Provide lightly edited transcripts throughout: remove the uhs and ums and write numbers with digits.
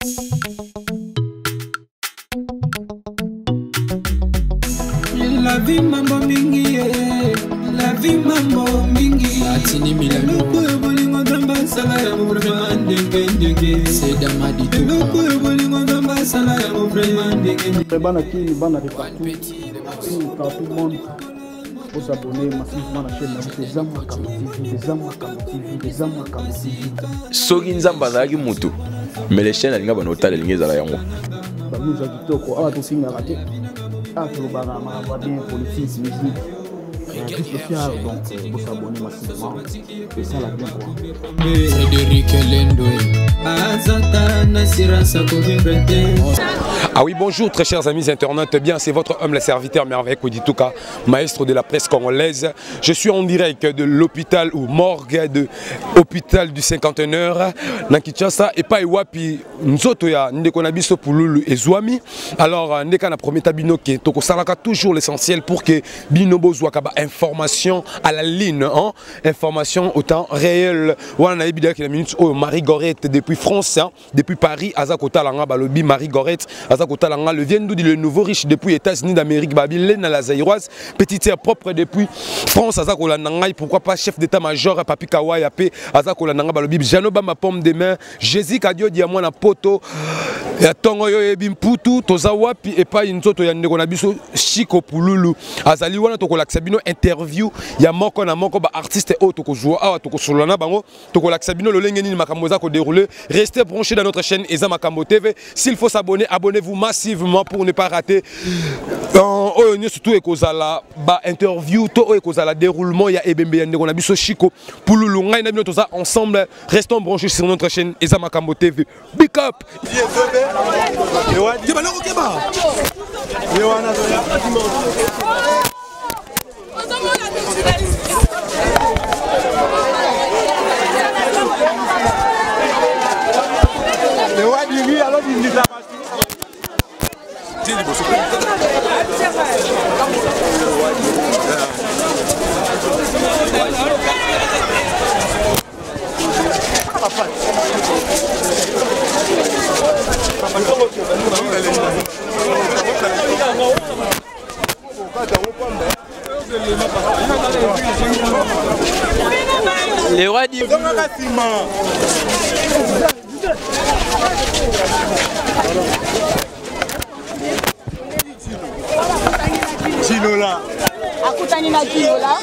La vie mambo mingi, la vie mambo mingi. Atini milano. Loko bolingo damba sala ya vraiment ndenge. C'est damadi tout. Loko bolingo damba sala ya vraiment ndenge. Bana qui bana de partout. Tout le monde faut s'abonner massivement à la chaîne des Amwa Kambo TV, des Amwa Kambo TV, des Amwa Kambo TV. Soki nzamba zaki mutu. Mais les chaînes alinga bana otala linga zala yango. Ba nous a kitoko ala to singa raté. Ah to bana ma bien politique musique. Donc vous s'abonner massivement et ça la bien quoi. Frédéric Lendoé. Ah oui, bonjour très chers amis internautes, bien c'est votre humble serviteur Merveille Kodituka, maestro de la presse congolaise. Je suis en direct de l'hôpital ou morgue de l'hôpital du 51h dans Kinshasa et pas Iwapi Nzoto ya ndeko na biso Pululu ezwami. Alors ndeka na premier tabino ke toko salaka toujours l'essentiel pour que binobo zwaka ba information à la ligne, hein? Information au temps réel. Wana na bidaki la minute oh Marie Gorette depuis France, hein? Depuis Paris, Azakota Langa Balobi, Marie Gorette, Azakota Langa, le vient le nouveau riche depuis États-Unis d'Amérique, Babylone à la Zaïroise, petite terre propre depuis France, Azakola Nangai, pourquoi pas chef d'état-major, Papi Kawaii, Azakola Nanga Balobi, Janoba ma pomme de main, Jésus Kadio Diamant na poto, Tongo yo ebim putu, Tozawapi et pas une soto yandeko na biso, Chico Pululu, Azali wana toko laksabino interview, ya moko na moko ba artiste o toko joua, awa toko solana bango, toko laksabino le lengeni makamboza ko dérouler. Restez branchés dans notre chaîne Eza Makambo TV. S'il faut s'abonner, abonnez-vous massivement pour ne pas rater surtout ekozala ba interview to ekozala déroulement ya ebembe yande on a biso Chico Pululu ngai na bino toza ensemble. Restons branchés sur notre chaîne Eza Makambo TV. Big up. Alors il dit la les rois du Chinola. Akutani na Chinola.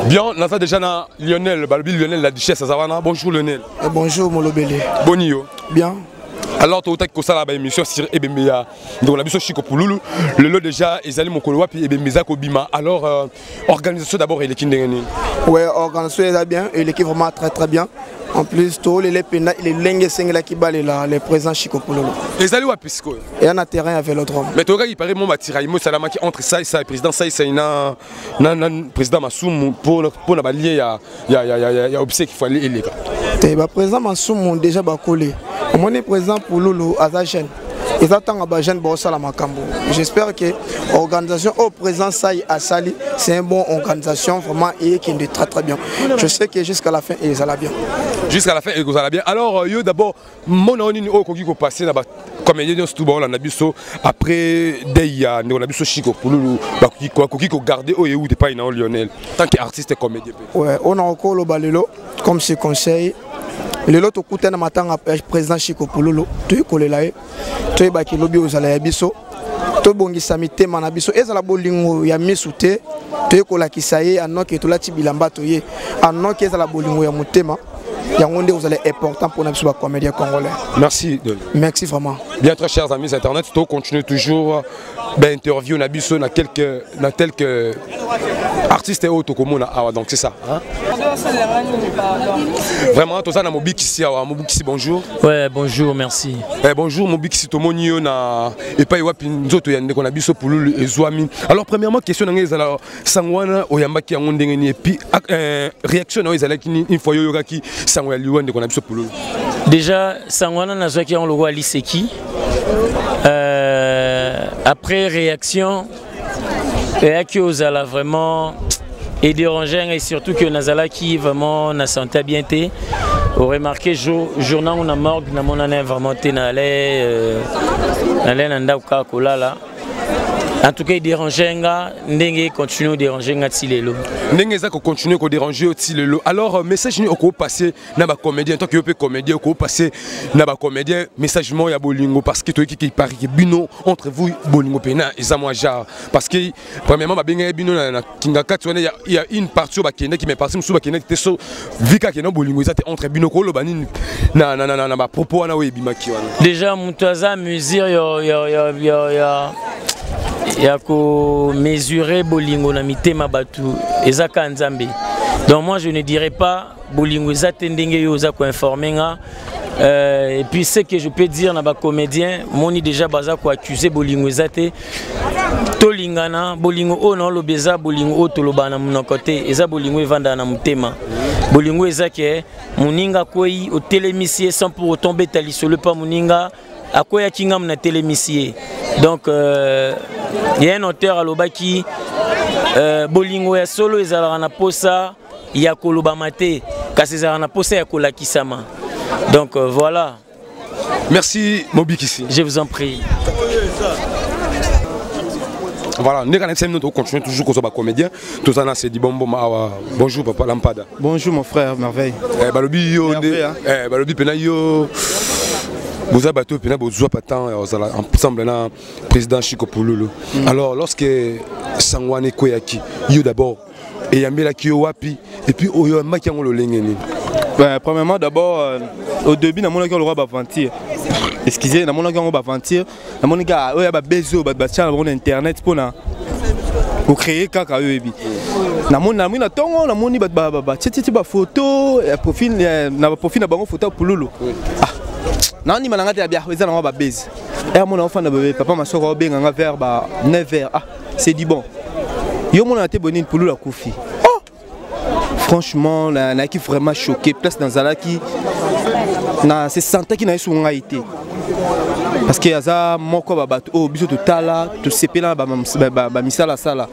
Bien, on a déjà Lionel, Balbi Lionel, la duchesse Azavana. Bonjour Lionel. Bonjour Molobele. Bonio. Bien. Alors, tu as dit que ça la émission sur Ebembeya. Donc, la mission Chico Pululu. Le lot déjà, ils allaient mon colois puis Ebembeza Kobima. Alors, organisation d'abord et l'équipe de Réunion. Ouais, organisation est bien et l'équipe vraiment très bien. En plus, tous les pénales, les lingues singles qui balent là, les présents Chico Pululu. Les alliés à Pisco. Et on a terrain avec l'autre homme. Mais tu regardes, il paraît mon Matiraïmo Salama qui entre ça et ça, le président ça et ça, il y a un président Massoum pour la balier, il y a obséqué qu'il faut aller élire. Le président Massoum déjà collé. Mon est présent pour Lulu à Zachen. Ils attendent à Jeanne Bossa Makambo. J'espère que l'organisation au présent Saï à Sali, c'est une bonne organisation vraiment et qui est très bien. Je sais que jusqu'à la fin, ils allaient bien. Jusqu'à la fin, ils allaient bien. Alors, d'abord, mon nom est au passé là-bas. Comme il y a tout bon, on a vu ça après Deya, on a vu ça Chico pour nous, qui garder au où pas une Lionel, tant qu'artiste et comédien. Ouais, on a encore le balelo comme ce conseil. Le lot au matin président Chico Pululu, tu es collé là, tu es baki lobby aux Alayabiso, to bongisa mitema na biso ezala bolingo ya misute to ko la kisaye anoke to la tibilamba to ye anoke ezala bolingo ya mutema yango nde vous allez important pour na biso ba comédien congolais. Merci. Merci vraiment. Bien, très chers amis internet, to continue toujours d'interview na biso na quelques artistes et autres comme on donc c'est ça hein? Vraiment tout ça na Mobikisi Mobikisi bonjour. Ouais, bonjour, merci. Bonjour Mobikisi Tomonio na et pas wapi nzoto ya ndeko na biso pululu ezwami. Alors premièrement question na ngeza sangwana oyambaki yango ndengeni et puis réaction na ezala kini une fois yoga ki sangwa liwa ndeko na biso pululu. Déjà sangwana na zwaki on le roi Liseki. Après réaction, et qui osala vraiment et déranger et surtout que Nazala qui vraiment na santé bien té. Au remarqué journal on a morgue na mon année vraiment té na allait nanda kola là. En tout cas, il dérangeait ndenge continue déranger tilelo. Ndenge za continue ko déranger tilelo. Alors message ni oko passer na ba comédien tant que peut comédien oko passer na ba comédien message mo ya bolingo parce que toi qui parle que bino entre vous bolingo pena et ça moi ja parce que premièrement ba benga bino na kingaka tu il y a une partie ba kende qui me partie musu ba kende te so vika keno bolingo za te entre bino ko lo banini na ba propos na we bimaki wana. Déjà mutaza mesure ya ko mesurer bolingo na mitema batu ezaka nzambe. Donc moi je ne dirais pas bolingo ezate ndenge yo za ko informer nga et puis ce que je peux dire na ba comédien moni déjà baza ko accuser bolingo ezate tolingana bolingo o na lo beza bolingo o tolobana mon côté eza bolingo evanda na mutema bolingo ezake muninga koi au télémissier sans pour tomber tali sur le pas muninga akoya kingam na télémissier. Donc il y a un auteur à l'Obaki, bolingo ya solo ezalaka na posa ya kolobamate kasi ezalaka na posa ya kolakisama. Donc voilà. Merci Mobikisi. Je vous en prie. Voilà, nous allons continuer toujours comme comédien. Tout ça, c'est dit bonjour papa Lampada. Bonjour mon frère, merveille. Balobi yo, balobi penayo. Vous avez battu ensemble na président Chiko Pululu. Alors lorsque Sangwane Koyaki, yo d'abord et Yamela Kiyowapi et puis Oyo Makiango le Lengeni. Premièrement d'abord au début na monaki le roi Bavantir. Excusez, na monaki on Bavantir, na monika oya ba bezo ba batia na internet pour na pour créer kaka yobi. Na moni tongo na moni ba titi ba photo profil na profil na bango photo Pululu. Nani mananga te bien eza na ba base et mon enfant na bébé papa masoko benga nga vers ba 9h ah c'est dit bon yo mon ate bonine pour la koufi oh franchement na qui vraiment choqué place dans zalaki na se sentait qui na su ngaité parce que aza moko ba bato oh biso totala to sepela ba misala sala.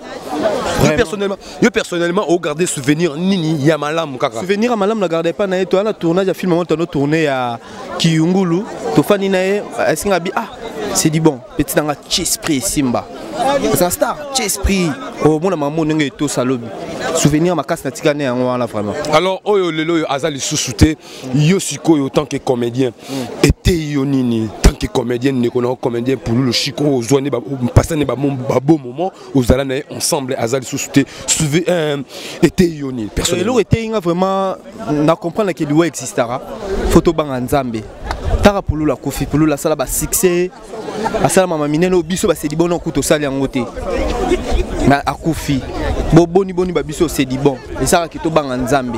Yo personnellement au garder souvenir nini ya malamu kaka. Souvenir à malam na garder pas na to na tournage à film on a tourné à Kiungulu to fani na est-ce nga bi ah c'est dit bon petit dans Chesprit Simba. C'est un star Chesprit au mon maman nenge to salobi. Souvenir ma casse na tikane en wala vraiment. Alors oyo lelo azali sous-souté yo siko yo tant que comédien était yo nini tant que comédien ne connaît comédien pour le Chiko zoné ba passer ne ba bon moment aux alana ensemble azali sous-souté était yo ni personnellement. Lelo était vraiment na comprendre que lui existera photo banga nzambe. Tara pour la kofi pour la sala ba succès asala mama mineno biso ba c'est di bon okuto sali yangote. Na akufi boni ba biso c'est di bon et ça ki to banga nzambe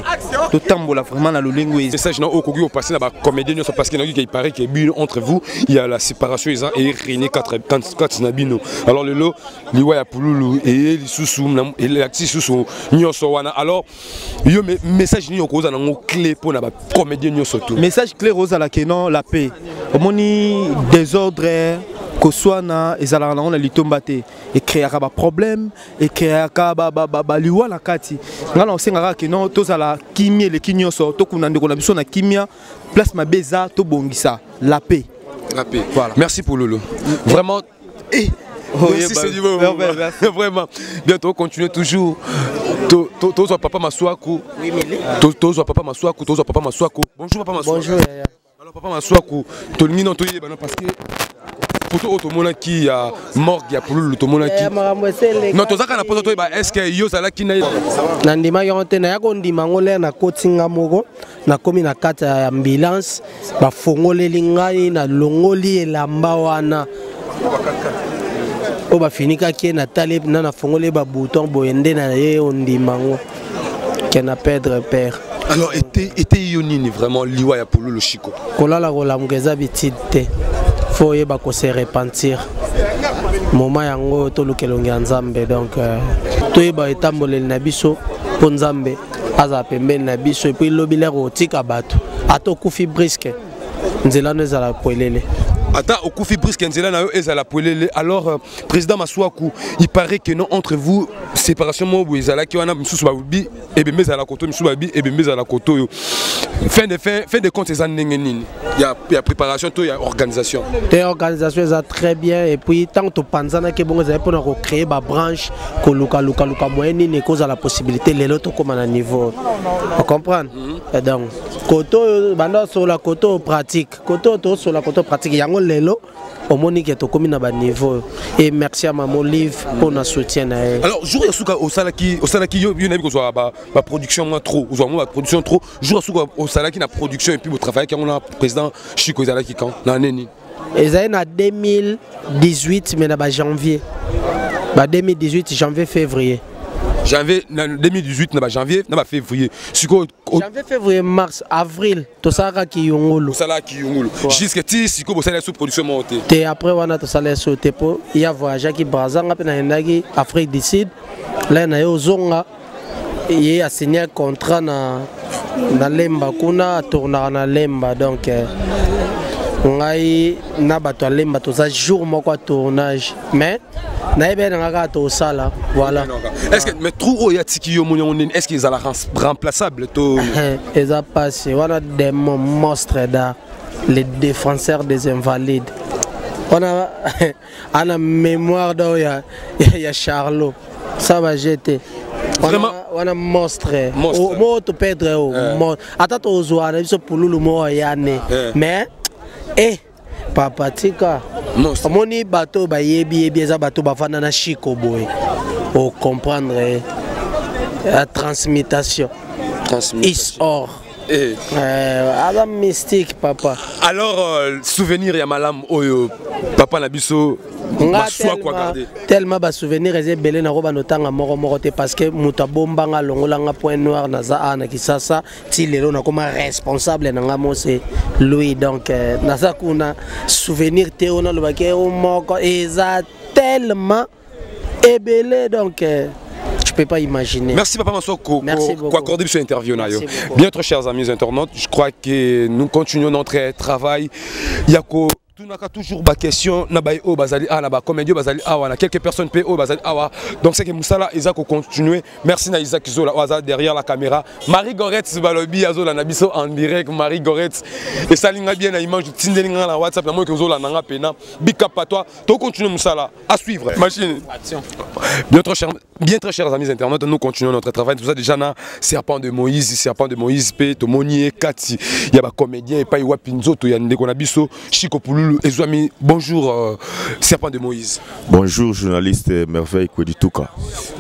to tambola vraiment na lolengo et ça je n'ai aucun goût passer là ba comédien parce qu'il paraît qu'il y a entre vous il y a la séparation et René 4 nabino alors le lot liwa ya Pululu et li susu et l'acti susu nyoso wana alors yo message ni okoza na clé pour na ba comédien nyoso tout message clé rosa la kenon la paix omoni désordre Koswana ezala na litombate et créer ba problème et créer ba liwa la kati ngana osengaka ke non tozala kimia le kinyoso to kuna ndeko na biso na kimia place ma beza to bongisa la paix voilà. Merci pour Lolo vraiment merci c'est du bon vraiment bientôt continuer toujours tozo papa Maswaku tozo papa Maswaku bonjour papa Maswaku bonjour alors papa Maswaku to lingi non to yeba parce que poto otomona qui ya morgue ya pululu tomona qui non tozaka na poto toyeba est-ce que yo zala ki na na ndima yo te na yako ndima ngole na kotinga moko na komi na kata ya ambulance ba fongoleli ngai na longoli elamba wana o ba finika ki na tale na fongole ba bouton boyende na ye ondima ngo que na perdre père. Alors était yonini vraiment liwa ya pululu Chico kolala kolamgeza bitite faut yeba ko se repentir moment yango to lukelongi nzambe donc to yeba etamboleli na biso po nzambe aza pembeni na biso et puis lobile ko tika bato ato kufi brisque nzela no ezala poelele Attends, au Koufi Brisk Nzela na yo ezala poelele. Alors président Maswaku, il paraît que non entre vous séparation mo bu ezala ki wana msusu ba bi et be mezala koto msusu ba bi et be mezala koto yo. Fin de compte ezana nini. Il y a préparation to il y a organisation. Té organisation est très bien et puis tant to panzana ke bongo ezala pour créer ba branche ko luka moyenne ne cause la possibilité les autres comme à niveau. On comprend. Et donc koto banda sur la koto pratique. Koto to sur la koto pratique yango lelo au monique to comme na ba niveau et merci à maman Olive pour notre soutien. Alors jour ya suka au salaki yo na bi ko so ba production moins trop ou ba production trop jour suka au salaki na production et puis au travail qui on a président Chico Zalaki quand na neni ezali na 2018 mais na ba janvier ba 2018 janvier février janvier 2018 na ba janvier na ba février siko janvier février mars avril to sala ki yongolo jusqu'à ti siko bo sala sous production monté te après wana to sala sous te po ya voyage ki Brazza pe na endaki Afrique du Sud là na yo zonga et a signé un contrat na lemba kuna tourna na lemba donc ngai na bato lemba to za jour moko tournage mais na ebe na ga to sala voilà. Est-ce que mais trop ya tiki yo monyo est-ce qu'ils sont remplaçable to ils a passé wana des monstres da les défenseurs des invalides on a ana mémoire do ya Charlot ça va jeter vraiment wana monstre mo to perdre ata to zo na biso pululu mo yane mais papa tika moni bato ba yebi eza bato bafana na Chico boy au comprendre la transmutation is or adam mystique papa. Alors souvenir ya malam oyo papa na biso tellement ba souvenir eze belé na roba notanga moko te parce que muta bombanga longolanga point noir na za ana kisasa ti lelo na koma responsable na ngamo c'est lui donc na za kuna souvenir te ona lo baké o moko eza tellement ebelé donc je peux pas imaginer. Merci Papa Masoko pour accorder cette interview. Bien très chers amis internautes, je crois que nous continuons notre travail. Yako toujours ba question na ba o bazali na ba comédie bazali awa na quelques personnes pe o bazali awa donc c'est que Moussala Isaac continuer. Merci na Isaac Zola Waza derrière la caméra. Marie Goretz balobi azola na biso en direct Marie Goretz et salinga bien na image tindelinga na WhatsApp na moi que zola nanga pena big up à toi. To continuer Moussala à suivre. Machine. Action. Bien très chers amis internautes, nous continuons notre travail. Tout ça déjà na Serpent de Moïse pe to Monier Kati. Il y a ba comédien et pas Iwa Pinzo to ya ndeko na biso Chico Pululu. Bonjour Serpent de Moïse. Bonjour journaliste Merveille Kwedituka.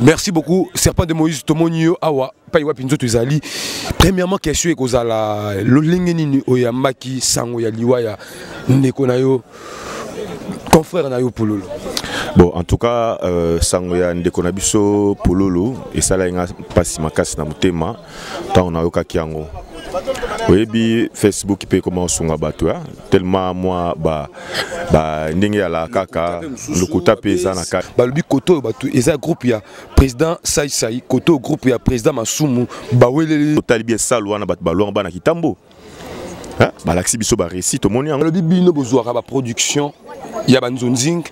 Merci beaucoup Serpent de Moïse Tomonio Awa Paiwa Pinzo Tuzali. Premièrement question ekozala lo lengeni oyambaki sango ya liwa ya ndeko na yo confrère na yo Pululu. Bon en tout cas sango ya ndeko na biso Pululu esala nga pasi makasi na mutema tant na yo kakiango. Oui, Facebook peut commencer à battre tellement moi ndenge ya la kaka le kota pesa na kaka balubi koto batu eza groupe ya président Sai koto groupe ya président Masumu bawelele talibi salwa na bat balwa bana kitambo hein balaxi biso ba récit to moni balubi bino bozwaka ba production ya banzonzing.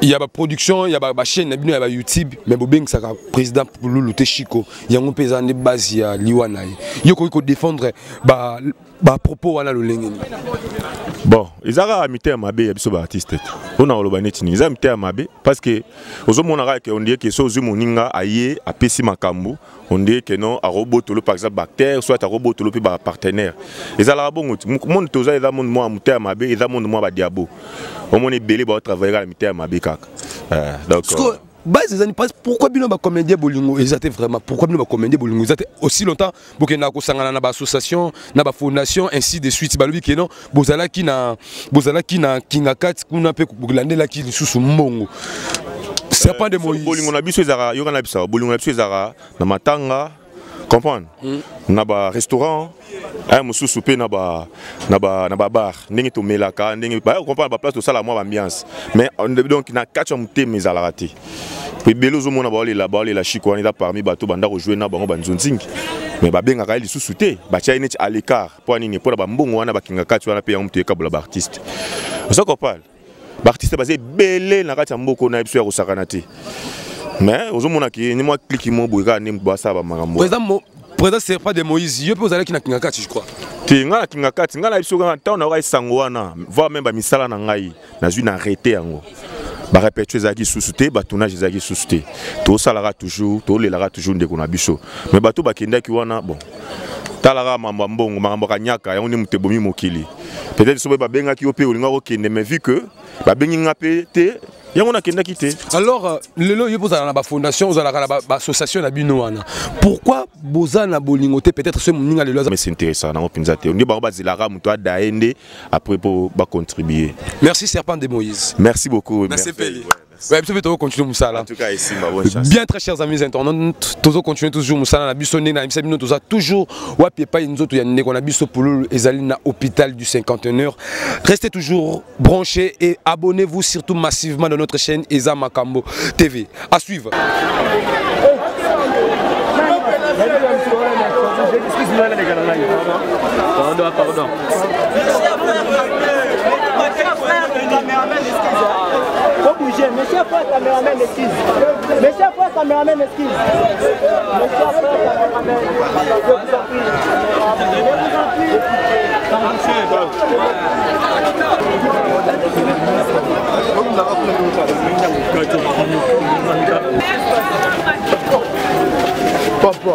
Il y a la production, il y a la chaîne, il y a YouTube, mais il y a le président Pululu Chico, il y a un président de base, il y a Liwana. Il y a défendre les propos à la Bon, ils ont amité à Mabé, ils sont artistes. On a oloba neti ils ont amité à Mabé parce que aux hommes on dit que so zumoninga aye a pesi makambu, on dit que non a robot par exemple bactère soit a robot puis par partenaire. Ils ont la bon monde toza ils ont monde moi amité à Mabé, ils ont monde moi ba diabo. On mon est belé ba travailler à amité à Mabé kaka. Donc pourquoi bino ba comédien bolingo ils étaient vraiment pourquoi bino ba comédien bolingo ils étaient aussi longtemps bokena ko sangana na ba association na ba fondation ainsi de suite balobi que non bozala ki na kinga kat kuna pe kulandela ki lisusu mbongo serpent de Moïse bolingo na biso ezara yo kana biso bolingo na biso ezara na matanga comprendre na ba restaurant ay mususu pe na ba bar ndenge to melaka ndenge ba comprendre ba place to sala moi ambiance mais donc na katcha muté mes alarati puis belozo mona ba la chiko ni parmi bato banda ko jouer na bango banzonzingi mais ba benga ka lisusu te ba tia neti à l'écart pour nini pour ba mbongo wana ba kinga katcha wana pe ya muté ka ba artiste ça ko parle ba artiste basé belé na katcha mboko na biso ya kosakana te mais ozomona ki ni moi clique mo boyga ni mbasa ba makambo président serpent de Moïse yo pe ozala ki na kinga katcha je crois ti nga na kinga katcha nga na biso nga ta na ka sango wana voir même ba misala na ngai na zui na arrêter yango ba répéter ezaki sous-souté ba tournage ezaki sous-souté to salara toujours to lelara toujours ndeko na biso mais bato bakendaki wana bon talara mambo mbongo mambo kanyaka yango ni mutebomi mokili peut-être sobe ba bengaki ope olinga okende mais vu que ba bengi ngapé te yango na kenda kité alors lelo yo bozala na ba fondation ozala na ba association na bino wana pourquoi bozala na bolingoté peut-être ce moninga lelo mais c'est intéressant na opinza te on dit ba bazilaka muto adaende après pour ba contribuer. Merci serpent de Moïse. Merci beaucoup. Merci Peli. Ouais, on continue Moussala. En tout cas ici ma bonne chance. Bien très chers amis internautes, tous continuer toujours Moussala na biso na imisa bino toza toujours wapi pa nzoto ya ndeko na biso pululu ezali na hôpital du 51h. Restez toujours branchés et abonnez-vous surtout massivement dans notre chaîne Eza Makambo TV. À suivre. Pardon. Faut bouger, monsieur frère caméraman excuse. Monsieur frère caméraman excuse. Monsieur frère caméraman. Je vous en prie. Papa.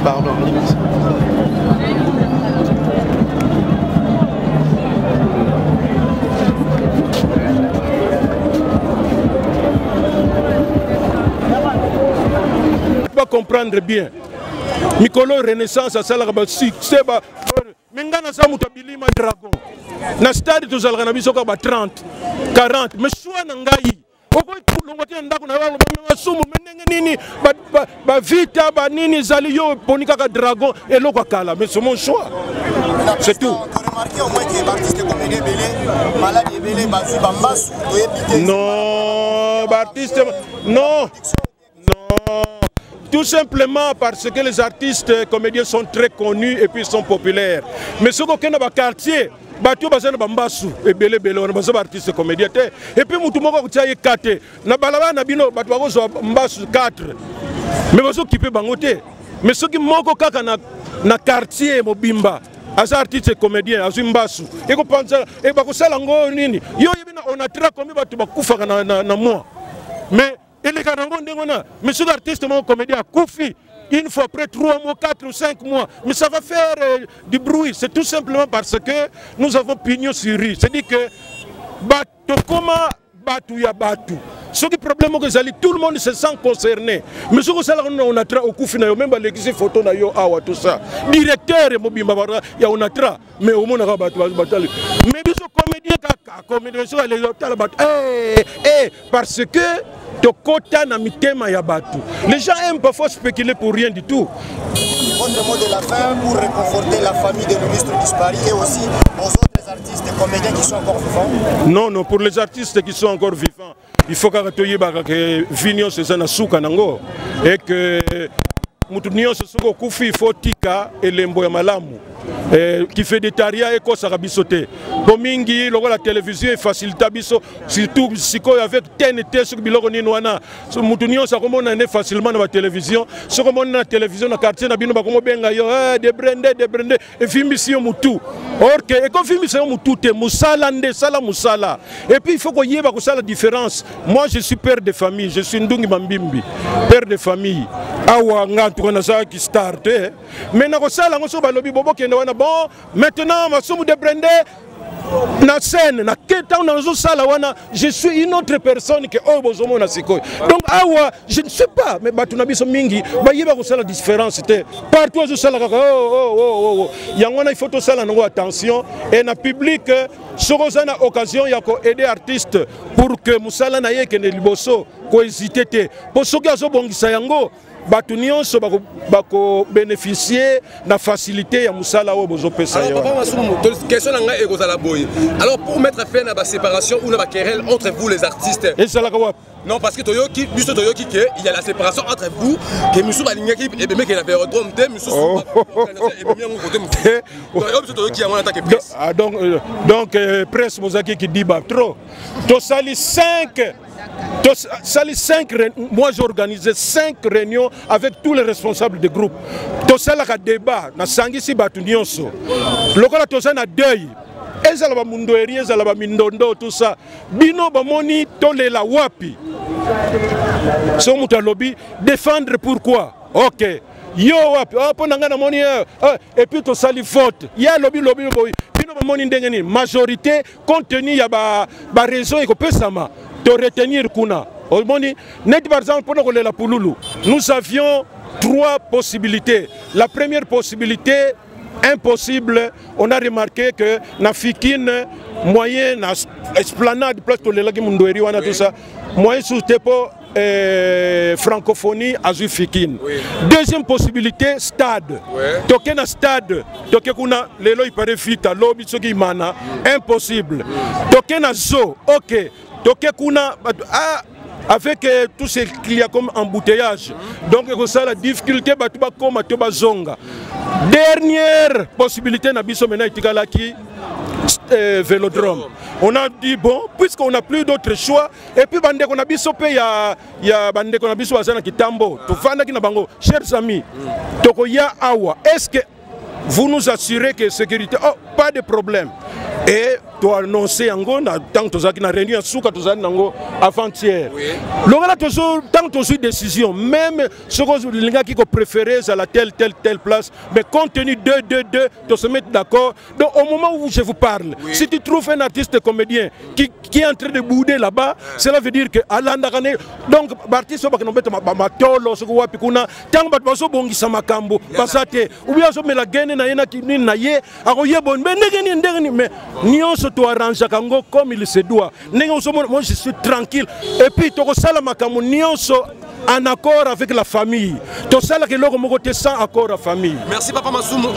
Pardon. Pas comprendre bien. Mikolo Renaissance à Salaba Seba. Mengana Samutabili ma dragon. Na stade to Zalgana bisoka ba 30, 40. Mais soit nangai. Pourquoi l'on ndako na bango ba sumu menenge nini ba vita ba nini zali yo ponika ka dragon et loko kala mais c'est mon choix. C'est tout. Non, artiste non. Non. Tout simplement parce que les artistes comédiens sont très connus et puis sont populaires. Mais ce qu'on a dans le quartier, bato bazana bambasu ebele bele on bazo artiste comédien et puis mutu moko kutsaye 4 na balaba na bino bato bazo mbasu 4 mais bazo kipe bangote mais ceux qui moko kaka na quartier mobimba as artiste comédien azu mbasu et ko pensa et ba ko sala ngo nini yo yebina on a tra combien bato bakufa na moi mais et les canangos ndengona mais ceux artistes mon comédien koufi une fois après 3 mois, 4 ou 5 mois. Mais ça va faire du bruit. C'est tout simplement parce que nous avons pignon sur rue. C'est-à-dire que Batokoma Batouya Batou. Ce qui est le problème, c'est que tout le monde se sent concerné. Mais ce que on a tra au coup même les photos na yo awa tout ça. Directeur mobimba il y a on a tra mais au monde mais biso comédien kaka comédien so les hôtels parce que tokota na mitema ya batu. Les gens aiment parfois spéculer pour rien du tout. Votre mot de la fin pour réconforter la famille de l'illustre disparu et aussi aux autres artistes et comédiens qui sont encore vivants? Non, non, pour les artistes qui sont encore vivants, il faut que Vignon se zana souka nango et que Moutounion se soko kufi il faut tika et lembo ya malamu. Qui fait des taria et quoi ça rabisoté. Bomingi, la télévision facilite biso, surtout si avec TNT sur Biloroni Noana. Sur Moutounion, ça remonte facilement dans la télévision. Sur remonte dans la télévision, dans le quartier, dans le Bakomo Benga, des brandés, et film ici au Moutou. Or que, et quand film ici au Moutou, t'es Moussala, Ndesala, Moussala. Et puis il faut qu'on y ait la différence. Moi je suis père de famille, je suis Ndungi Mambimbi, père de famille. Awa Ngantouranaza qui starte. Mais Nakosala, on se balobi bobo qui bon, maintenant, na scène, na je suis une autre personne que donc awa, je ne sais pas, mais batunabiso mingi, la différence partout il faut tout ça attention et na public sorozana occasion ya ko aider artiste pour que musala na ye que ne liboso ko hésiter pour ce que bongisa yango batu nyonso bako bénéficier na facilité ya musala o bozo pesa yo. Question nga ekozala boy. Alors pour mettre fin à la séparation ou la querelle entre vous les artistes. Et ça la quoi? Non parce que toyoki biso toyoki que il y a la séparation entre vous que musu balinga ki et mec il avait redrome te musu et bien on côté musu. Toyoki en tant que presse. Ah donc presse mozaki qui dit ba trop. To sali 5 moi j'ai organisé 5 réunions avec tous les responsables des groupes. Tout ça là débat, na sangisi batu nyonso. Lokola to ça na deuil. Ezala ba mundo eri, ezala ba mindondo tout ça. Bino ba moni tolela wapi. So muta lobby défendre pourquoi? OK. Yo wapi? Ah pona ngana moni et puis to sali vote. Ya lobby boy. Bino ba moni ndengeni majorité compte tenu ya ba raison et ko pesama. De retenir Kuna. Par exemple, pour la Pouloulou, nous avions 3 possibilités. La première possibilité, impossible, on a remarqué que na fikine moyen na esplanade place to lelaki mundoeri wana tout ça moyen sous tepo francophonie azu fikine. Deuxième possibilité, stade. Toke na stade, toke kuna lelo il paraît fita lobi soki mana impossible. Toke na zo, OK. Avec tous ces clients comme embouteillage. Donc, c'est la difficulté. Dernière possibilité, Vélodrome. On a dit, bon, puisqu'on n'a plus d'autre choix, et puis, chers amis, est-ce que vous nous assurez que sécurité, pas de problème. Et tu as annoncé en tant que tu as réuni à Souka avant-hier. Tant que tu as décision, même ce que les gens qui ont préféré à la telle place, mais compte tenu de tu se mettre d'accord. Donc au moment où je vous parle, si tu trouves un artiste comédien qui est en train de bouder là-bas, cela veut dire que donc l'artiste va matolo ce que pikuna tant que baso bongisa makambo basate ou bien so mela gene na yena ki na ye akoye bon mais Nion se doit arranger comme il se doit. Moi je suis tranquille. Et puis tu as makamu Nion en accord avec la famille. Tout ça là que l'on côté sans accord à la famille. Merci papa Massoum.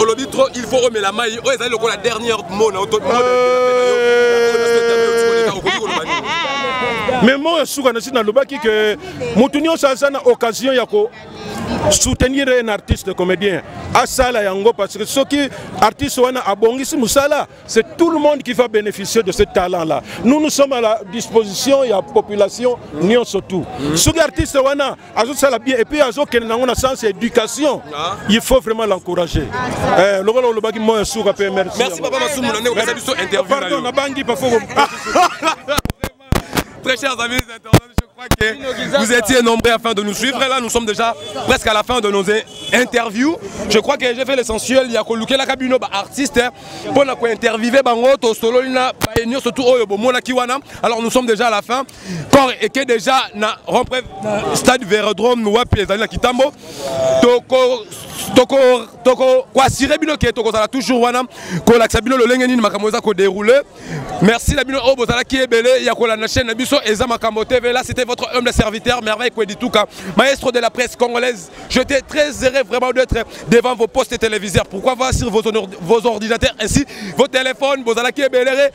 Il faut remettre la maille. Oh, c'est la dernière mot. Mais moi je suis dans le baki que Moutounion ça a occasion yako soutenir un artiste comédien à Sala Yango parce que ceux qui artistes wana abongisi musala c'est tout le monde qui va bénéficier de ce talent là. Nous sommes à la disposition de la population nion surtout. Ceux qui artistes wana azo sala bien et puis azo ken na ngona sens éducation. Il faut vraiment l'encourager. Le baki moi sou ka merci. Merci papa Massoum on est au biso interview. Pardon na bangi parfois. Très chers amis internautes, je crois que vous étiez nombreux afin de nous suivre. Là, nous sommes déjà presque à la fin de nos interviews. Je crois que j'ai fait l'essentiel. Il y a que la cabine artiste pour interviewer Bango, Solo, surtout Kiwana. Alors nous sommes déjà à la fin. Quand et que déjà na stade Vélodrome nous a pieds dans Kitambo. Toko quoi siré bino qui toko ça toujours wana ko la sabino le lengeni makamoza ko dérouler. Merci la bino obozala qui est belé ya ko la chaîne biso eza makambo TV là c'était votre humble serviteur, Merveille Kwedituka, maestro de la presse congolaise. J'étais très heureux vraiment d'être devant vos postes téléviseurs. Pourquoi voir sur vos ordinateurs ainsi, vos téléphones, vos alaki ebele,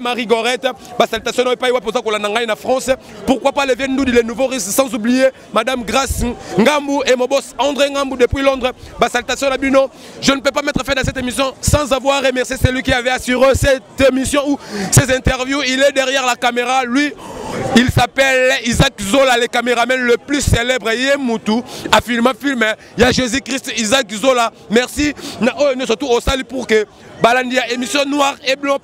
Marie-Gorette, salutation au pays pour ça qu'on en France. Pourquoi pas les nous les nouveaux risques, sans oublier Madame Grace Ngambou et mon boss André Ngambou depuis Londres. Salutation à Bino. Je ne peux pas mettre fin à cette émission sans avoir remercié celui qui avait assuré cette émission ou ces interviews. Il est derrière la caméra, lui. Il s'appelle Isaac Zola, le caméraman le plus célèbre. Il est Moutou, a filmé. Il y a Jésus-Christ, Isaac Zola. Merci. Nous surtout au salut pour que Balandia émission noire et blanc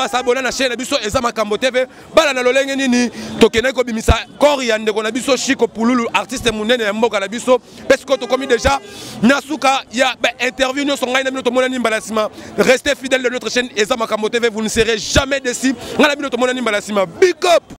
s'abonner à la chaîne Biso Ezama Kambo TV. Balana lolenge nini tokene ko bimisa Koriande ko na biso Chico Pululu artiste munene ya mboka na biso parce que to comme déjà Nasuka il y a interview nous songa na bino to monani mbalasima. Restez fidèles de notre chaîne Ezama Kambo TV, vous ne serez jamais déçus. Ngala bino to monani mbalasima. Big up.